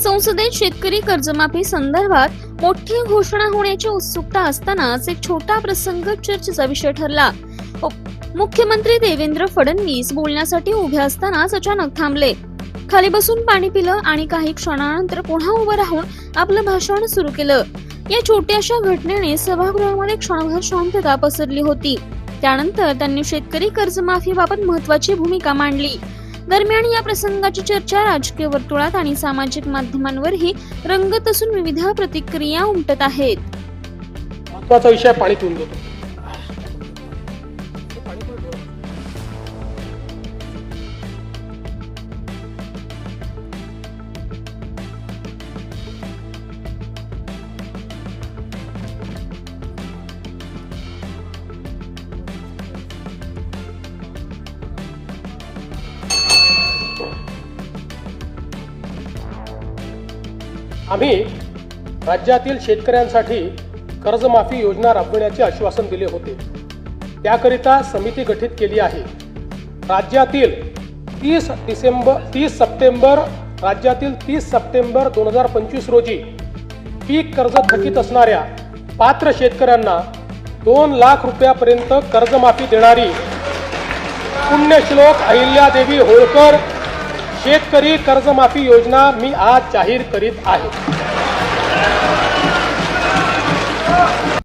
संसदेत शेतकरी कर्जमाफी संदर्भात मोठी घोषणा होण्याची उत्सुकता असतानाच एक छोटा प्रसंग चर्चेचा विषय ठरला। मुख्यमंत्री देवेंद्र फडणवीस बोलण्यासाठी उभे असतानाच अचानक थांबले, खाली बसून पाणी पिलं आणि काही क्षणानंतर पुन्हा उभं राहून आपलं भाषण सुरू केलं। या छोट्याशा घटनेने सभागृहामध्ये क्षणभर शांतता पसरली होती। त्यानंतर त्यांनी शेतकरी कर्जमाफीबाबत महत्त्वाची भूमिका मांडली। दरम्यान या प्रसंगाची चर्चा राजकीय वर्तुळात आणि सामाजिक माध्यमांवरही रंगत असून विविध प्रतिक्रिया उमटत आहेत। महत्त्वाचा विषय पाणी पिऊन देतो। आम्ही राज्यातील शेतकऱ्यांसाठी कर्जमाफी योजना राबविण्याचे आश्वासन दिले होते। त्याकरिता समिती गठीत केली आहे। राज्यातील 30 सप्टेंबर 2025 रोजी पीक कर्ज थकीत असणाऱ्या पात्र शेतकऱ्यांना 2 लाख रुपयापर्यंत कर्जमाफी देणारी पुण्यश्लोक अहिल्यादेवी होळकर शेतकरी कर्जमाफी योजना मी आज जाहीर करीत आहे।